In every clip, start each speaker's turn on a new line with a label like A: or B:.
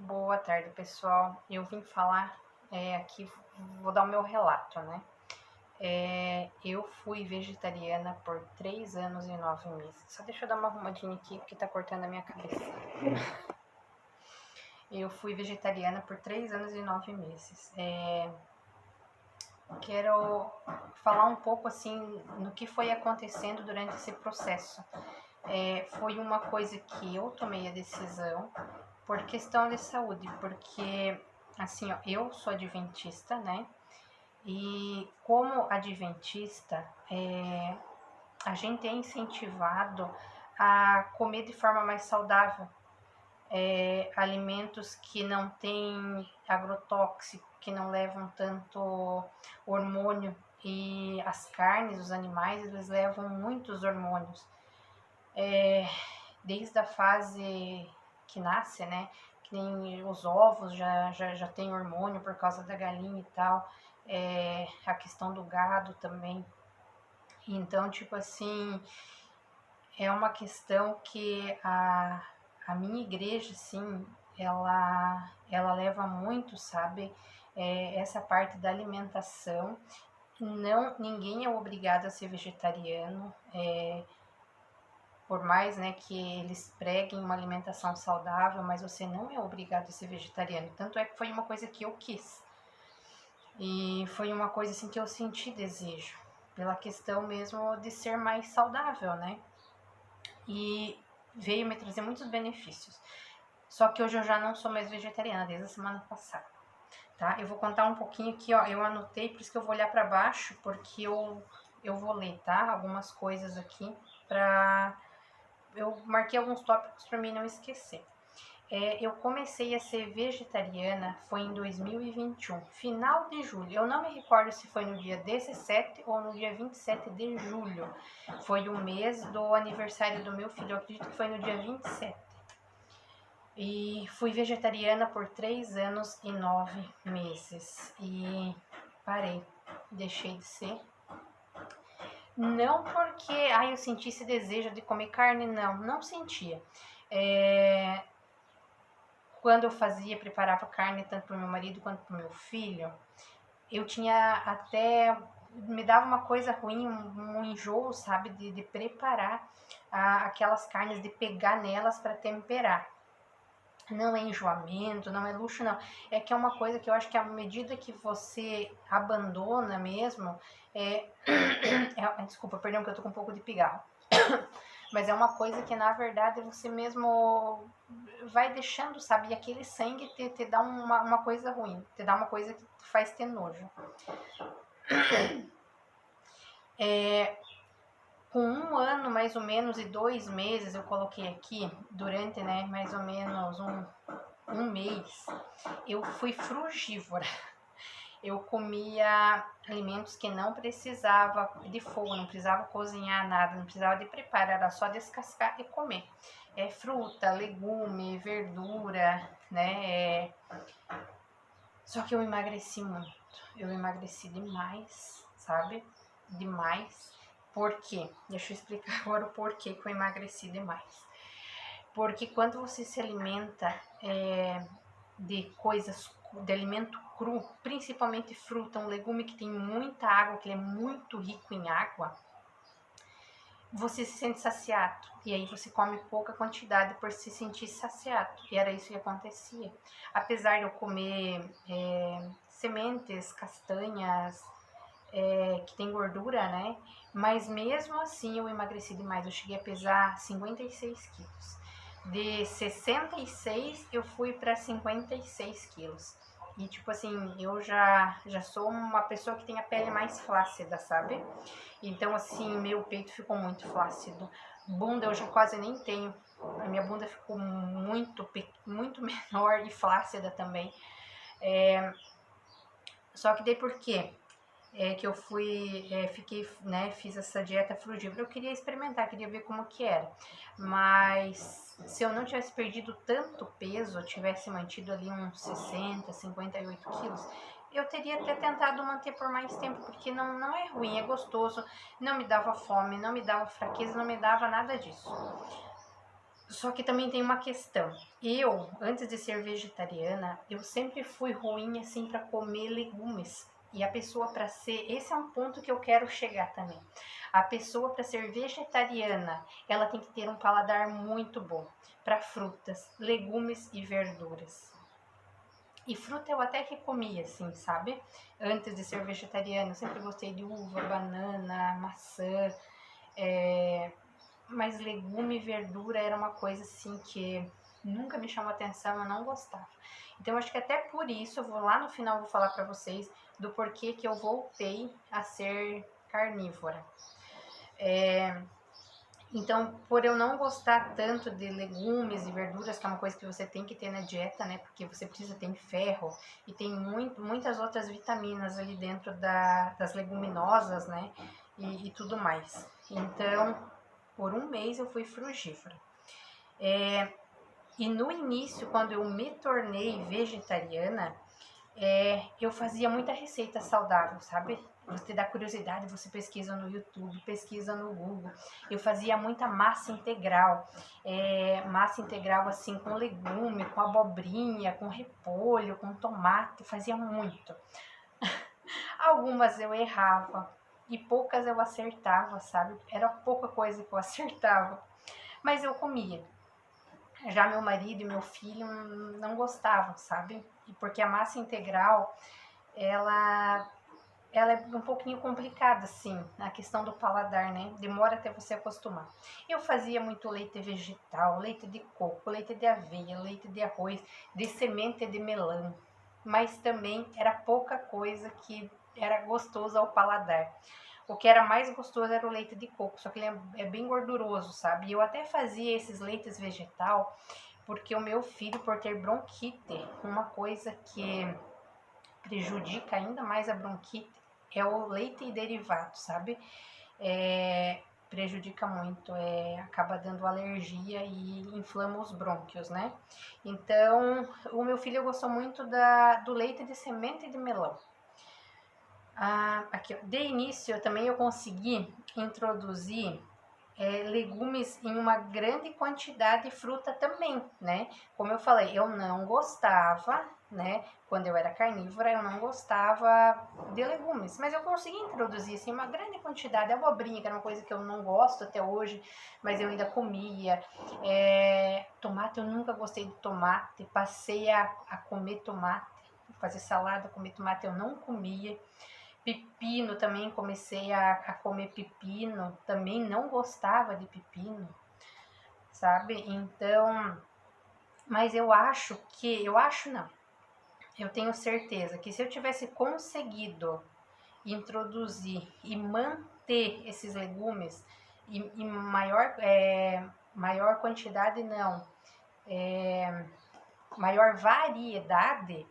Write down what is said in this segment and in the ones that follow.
A: Boa tarde, pessoal. Eu vim falar aqui, vou dar o meu relato, né? Eu fui vegetariana por 3 anos e 9 meses. Só deixa eu dar uma arrumadinha aqui, porque tá cortando a minha cabeça. Eu fui vegetariana por 3 anos e 9 meses. Quero falar um pouco, assim, no que foi acontecendo durante esse processo. Foi uma coisa que eu tomei a decisão por questão de saúde, porque, assim, ó, eu sou adventista, né? E como adventista, a gente é incentivado a comer de forma mais saudável, alimentos que não têm agrotóxico, que não levam tanto hormônio, e as carnes, os animais, eles levam muitos hormônios, desde a fase que nasce, né? Que nem os ovos já tem hormônio por causa da galinha e tal, a questão do gado também. Então, tipo assim, é uma questão que a minha igreja, assim, ela leva muito, sabe? Essa parte da alimentação. Não, ninguém é obrigado a ser vegetariano, por mais, né, que eles preguem uma alimentação saudável, mas você não é obrigado a ser vegetariano. Tanto é que foi uma coisa que eu quis. E foi uma coisa assim que eu senti desejo, pela questão mesmo de ser mais saudável, né? E veio me trazer muitos benefícios. Só que hoje eu já não sou mais vegetariana, desde a semana passada, tá? Eu vou contar um pouquinho aqui, ó, eu anotei, por isso que eu vou olhar para baixo, porque eu vou ler, tá? Algumas coisas aqui eu marquei alguns tópicos para mim não esquecer. Eu comecei a ser vegetariana foi em 2021, final de julho. Eu não me recordo se foi no dia 17 ou no dia 27 de julho. Foi o mês do aniversário do meu filho, eu acredito que foi no dia 27. E fui vegetariana por 3 anos e 9 meses. E parei, deixei de ser. Não porque eu senti esse desejo de comer carne, não sentia. Quando eu preparava carne tanto para o meu marido quanto para o meu filho, eu tinha até, me dava uma coisa ruim, um enjoo, sabe, de preparar aquelas carnes, de pegar nelas para temperar. Não é enjoamento, não é luxo, não. É que é uma coisa que eu acho que à medida que você abandona mesmo, desculpa, perdão que eu tô com um pouco de pigarro. Mas é uma coisa que, na verdade, você mesmo vai deixando, sabe? E aquele sangue te dá uma coisa ruim, te dá uma coisa que faz ter nojo. Com 1 ano, mais ou menos, e 2 meses, eu coloquei aqui, durante, né, mais ou menos um mês, eu fui frugívora. Eu comia alimentos que não precisava de fogo, não precisava cozinhar nada, não precisava de preparo, era só descascar e comer. Fruta, legume, verdura, né? Só que eu emagreci muito, eu emagreci demais, sabe? Demais. Por quê? Deixa eu explicar agora o porquê que eu emagreci demais. Porque quando você se alimenta de coisas, de alimento cru, principalmente fruta, um legume que tem muita água, que ele é muito rico em água, você se sente saciado. E aí você come pouca quantidade por se sentir saciado. E era isso que acontecia. Apesar de eu comer sementes, castanhas, que tem gordura, né? Mas mesmo assim eu emagreci demais. Eu cheguei a pesar 56 quilos. De 66 eu fui para 56 quilos. E tipo assim, eu já sou uma pessoa que tem a pele mais flácida, sabe? Então assim, meu peito ficou muito flácido. Bunda eu já quase nem tenho. A minha bunda ficou muito menor e flácida também. Só que daí por quê? Que eu fiz essa dieta frugívora. Eu queria experimentar, queria ver como que era. Mas se eu não tivesse perdido tanto peso, eu tivesse mantido ali uns 60, 58 quilos, eu teria até tentado manter por mais tempo, porque não é ruim, é gostoso, não me dava fome, não me dava fraqueza, não me dava nada disso. Só que também tem uma questão. Eu, antes de ser vegetariana, eu sempre fui ruim assim para comer legumes. E a pessoa para ser, esse é um ponto que eu quero chegar também. A pessoa para ser vegetariana, ela tem que ter um paladar muito bom para frutas, legumes e verduras. E fruta eu até que comia, assim, sabe? Antes de ser vegetariana, eu sempre gostei de uva, banana, maçã, mas legume e verdura era uma coisa assim que nunca me chamou atenção, eu não gostava. Então eu acho que até por isso eu vou lá no final vou falar para vocês do porquê que eu voltei a ser carnívora. Então, por eu não gostar tanto de legumes e verduras, que é uma coisa que você tem que ter na dieta, né? Porque você precisa ter ferro e tem muitas outras vitaminas ali dentro das leguminosas, né? E tudo mais. Então, por um mês eu fui frugívora. E no início, quando eu me tornei vegetariana, eu fazia muita receita saudável, sabe? Você dá curiosidade, você pesquisa no YouTube, pesquisa no Google. Eu fazia muita massa integral assim com legume, com abobrinha, com repolho, com tomate, fazia muito. Algumas eu errava e poucas eu acertava, sabe? Era pouca coisa que eu acertava, mas eu comia. Já meu marido e meu filho não gostavam, sabe? E porque a massa integral, ela ela é um pouquinho complicada, assim, na questão do paladar, né? Demora até você acostumar. Eu fazia muito leite vegetal, leite de coco, leite de aveia, leite de arroz, de semente de melão. Mas também era pouca coisa que era gostoso ao paladar. O que era mais gostoso era o leite de coco, só que ele é bem gorduroso, sabe? E eu até fazia esses leites vegetal porque o meu filho, por ter bronquite, uma coisa que prejudica ainda mais a bronquite é o leite e derivado, sabe? Prejudica muito, acaba dando alergia e inflama os brônquios, né? Então, o meu filho gostou muito do leite de semente de melão. Aqui, ó. De início, também eu consegui introduzir legumes em uma grande quantidade e fruta também, né? Como eu falei, eu não gostava, né? Quando eu era carnívora, eu não gostava de legumes, mas eu consegui introduzir assim, uma grande quantidade. A abobrinha, que era uma coisa que eu não gosto até hoje, mas eu ainda comia. Tomate, eu nunca gostei de tomate, passei a comer tomate, fazer salada, comer tomate, eu não comia. Pepino também, comecei a comer pepino, também não gostava de pepino, sabe? Então, mas eu acho não, eu tenho certeza que se eu tivesse conseguido introduzir e manter esses legumes em maior quantidade não, maior variedade,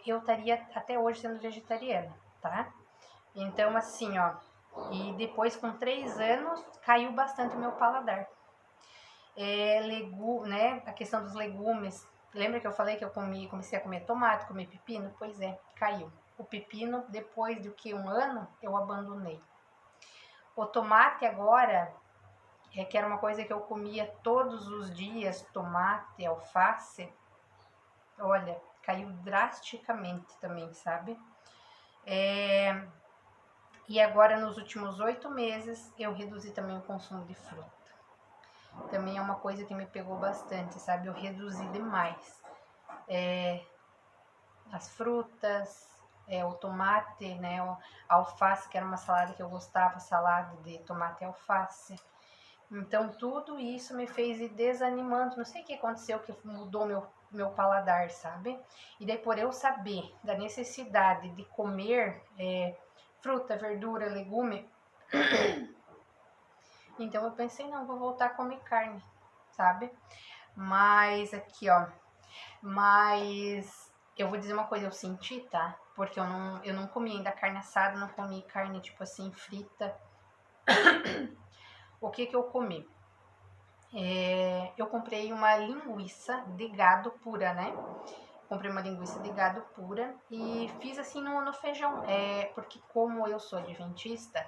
A: eu estaria até hoje sendo vegetariana, tá? Então, assim, ó, e depois com 3 anos caiu bastante o meu paladar. Né, a questão dos legumes. Lembra que eu falei que eu comecei a comer tomate, comer pepino? Pois é, caiu. O pepino, depois de que 1 ano, eu abandonei. O tomate agora, que era uma coisa que eu comia todos os dias, tomate, alface, olha, caiu drasticamente também, sabe? E agora, nos últimos 8 meses, eu reduzi também o consumo de fruta. Também é uma coisa que me pegou bastante, sabe? Eu reduzi demais. As frutas, o tomate, né? A alface, que era uma salada que eu gostava, salada de tomate e alface. Então, tudo isso me fez ir desanimando. Não sei o que aconteceu, que mudou meu paladar, sabe? E daí, por eu saber da necessidade de comer fruta, verdura, legume, então eu pensei, não, vou voltar a comer carne, sabe? Mas aqui, ó, mas eu vou dizer uma coisa, eu senti, tá? Porque eu não comi ainda carne assada, não comi carne, tipo assim, frita. O que eu comi? Eu comprei uma linguiça de gado pura, né? Comprei uma linguiça de gado pura e fiz assim no feijão. Porque como eu sou adventista,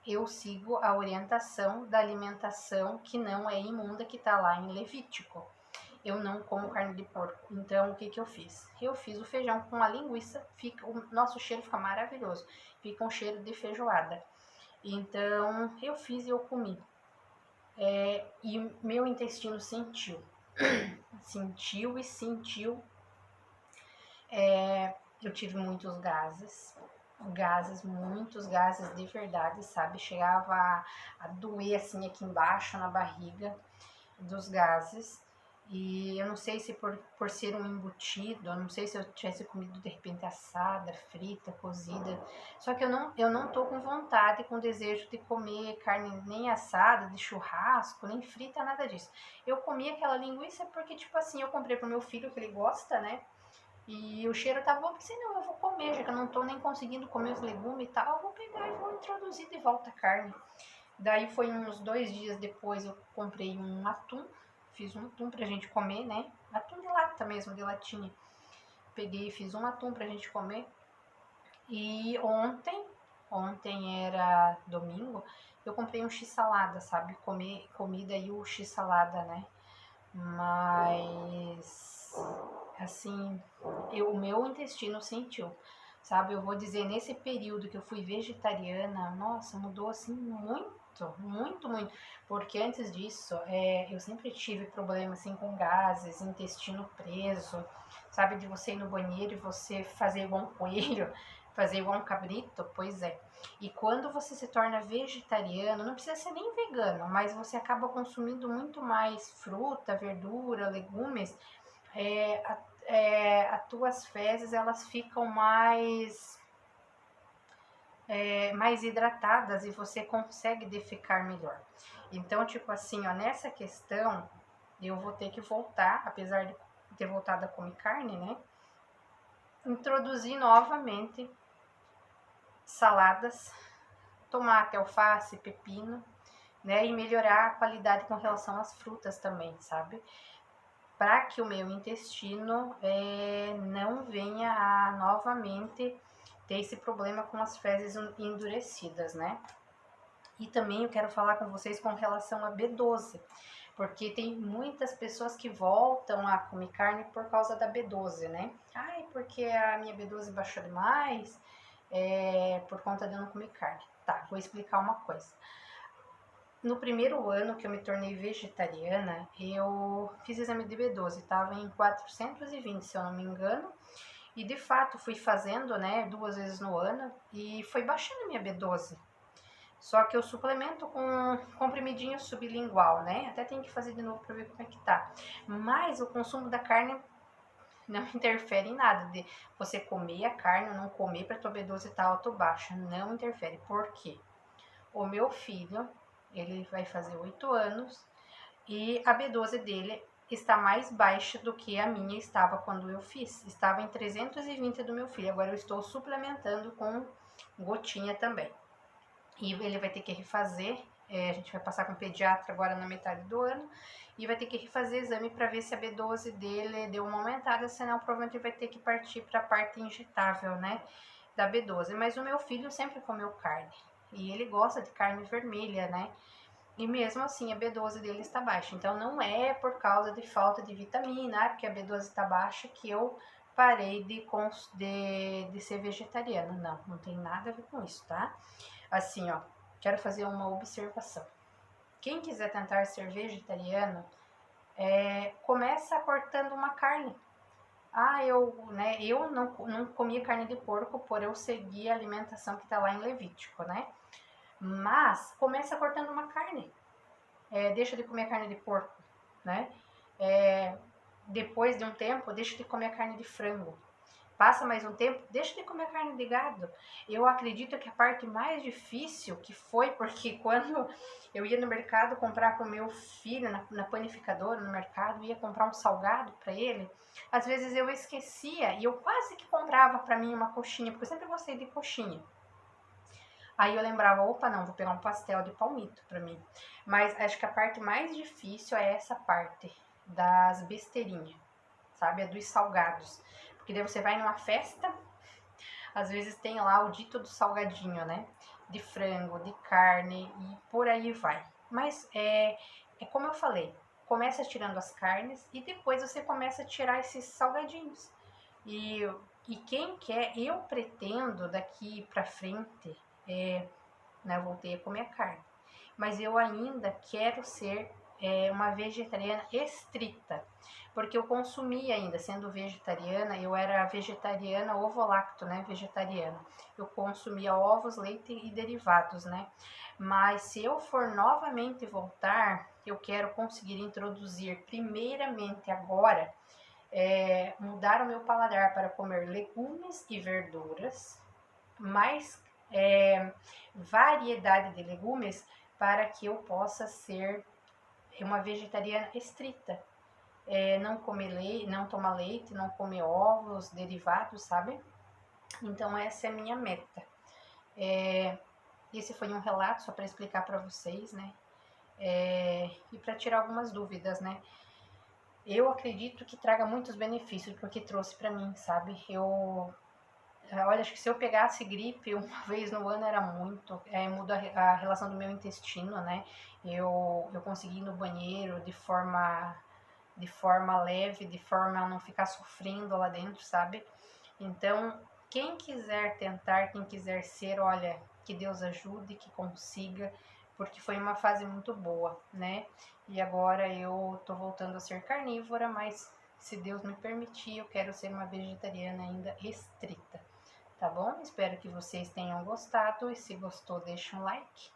A: eu sigo a orientação da alimentação que não é imunda, que tá lá em Levítico. Eu não como carne de porco. Então, o que que eu fiz? Eu fiz o feijão com a linguiça, o nosso cheiro fica maravilhoso. Fica um cheiro de feijoada. Então, eu fiz e eu comi. E meu intestino sentiu. Sentiu e sentiu. Eu tive muitos gases. Muitos gases de verdade, sabe? Chegava a doer assim aqui embaixo na barriga dos gases. E eu não sei se por ser um embutido, eu não sei se eu tivesse comido de repente assada, frita, cozida. Só que eu não tô com vontade, com desejo de comer carne nem assada, de churrasco, nem frita, nada disso. Eu comi aquela linguiça porque, tipo assim, eu comprei pro meu filho, que ele gosta, né? E o cheiro tá bom, porque não, eu vou comer, já que eu não tô nem conseguindo comer os legumes e tal, eu vou pegar e vou introduzir de volta a carne. Daí foi uns 2 dias depois, eu comprei um atum, fiz um atum pra gente comer, né? Atum de lata mesmo, de latinha. Peguei e fiz um atum pra gente comer. E ontem era domingo, eu comprei um x-salada, sabe? Comida e o x-salada, né? Mas, assim, o meu intestino sentiu, sabe? Eu vou dizer, nesse período que eu fui vegetariana, nossa, mudou assim muito, muito, muito. Porque antes disso, eu sempre tive problema assim com gases, intestino preso, sabe? De você ir no banheiro e você fazer igual um coelho, fazer igual um cabrito, pois é. E quando você se torna vegetariano, não precisa ser nem vegano, mas você acaba consumindo muito mais fruta, verdura, legumes, as tuas fezes elas ficam mais hidratadas e você consegue defecar melhor. Então, tipo assim, ó, nessa questão, eu vou ter que voltar, apesar de ter voltado a comer carne, né? Introduzir novamente saladas, tomate, alface, pepino, né? E melhorar a qualidade com relação às frutas também, sabe? Para que o meu intestino não venha a novamente ter esse problema com as fezes endurecidas, né? E também eu quero falar com vocês com relação a B12, porque tem muitas pessoas que voltam a comer carne por causa da B12, né? Ai, porque a minha B12 baixou demais, por conta de eu não comer carne. Tá, vou explicar uma coisa. No primeiro ano que eu me tornei vegetariana, eu fiz exame de B12, estava em 420, se eu não me engano, e de fato fui fazendo, né, 2 vezes no ano, e foi baixando a minha B12. Só que eu suplemento com comprimidinho sublingual, né? Até tem que fazer de novo para ver como é que tá. Mas o consumo da carne não interfere em nada. De você comer a carne ou não comer para tua B12 estar alta ou baixa. Não interfere. Por quê? O meu filho, ele vai fazer 8 anos e a B12 dele está mais baixa do que a minha estava quando eu fiz. Estava em 320 do meu filho. Agora eu estou suplementando com gotinha também. E ele vai ter que refazer, a gente vai passar com o pediatra agora na metade do ano, e vai ter que refazer exame para ver se a B12 dele deu uma aumentada, senão provavelmente vai ter que partir para a parte injetável, né, da B12. Mas o meu filho sempre comeu carne, e ele gosta de carne vermelha, né, e mesmo assim a B12 dele está baixa. Então não é por causa de falta de vitamina, porque a B12 está baixa que eu parei de ser vegetariana. Não, não tem nada a ver com isso, tá? Assim, ó, quero fazer uma observação. Quem quiser tentar ser vegetariano, começa cortando uma carne. Eu não comia carne de porco por eu seguir a alimentação que tá lá em Levítico, né? Mas começa cortando uma carne. Deixa de comer carne de porco, né? Depois de um tempo, deixa de comer carne de frango. Passa mais um tempo, deixa de comer carne de gado. Eu acredito que a parte mais difícil que foi, porque quando eu ia no mercado comprar para o meu filho, na panificadora, no mercado, ia comprar um salgado para ele, às vezes eu esquecia e eu quase que comprava para mim uma coxinha, porque eu sempre gostei de coxinha. Aí eu lembrava, opa, não, vou pegar um pastel de palmito para mim. Mas acho que a parte mais difícil é essa parte das besteirinhas, sabe? A dos salgados. Porque daí você vai numa festa, às vezes tem lá o dito do salgadinho, né? de frango, de carne e por aí vai. Mas é como eu falei, começa tirando as carnes e depois você começa a tirar esses salgadinhos. E, e quem quer, eu pretendo daqui pra frente, né, eu voltei a comer carne, mas eu ainda quero ser uma vegetariana estrita, porque eu consumia ainda, sendo vegetariana, eu era vegetariana ovo-lacto, né, vegetariana. Eu consumia ovos, leite e derivados, né, mas se eu for novamente voltar, eu quero conseguir introduzir primeiramente agora, mudar o meu paladar para comer legumes e verduras, mais variedade de legumes para que eu possa ser uma vegetariana estrita. Não comer leite, não tomar leite, não comer ovos, derivados, sabe? Então essa é a minha meta. Esse foi um relato só para explicar para vocês, né? E para tirar algumas dúvidas, né? Eu acredito que traga muitos benefícios porque trouxe para mim, sabe? Olha, acho que se eu pegasse gripe uma vez no ano era muito. Muda a relação do meu intestino, né? Eu consegui ir no banheiro de forma leve, de forma a não ficar sofrendo lá dentro, sabe? Então, quem quiser tentar, quem quiser ser, olha, que Deus ajude, que consiga, porque foi uma fase muito boa, né? E agora eu tô voltando a ser carnívora, mas se Deus me permitir, eu quero ser uma vegetariana ainda estrita, tá bom? Espero que vocês tenham gostado e se gostou, deixa um like,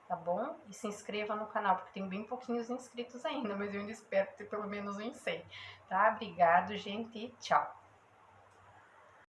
A: tá bom? E se inscreva no canal, porque tem bem pouquinhos inscritos ainda, mas eu ainda espero ter pelo menos uns 100, tá? Obrigado, gente, e tchau!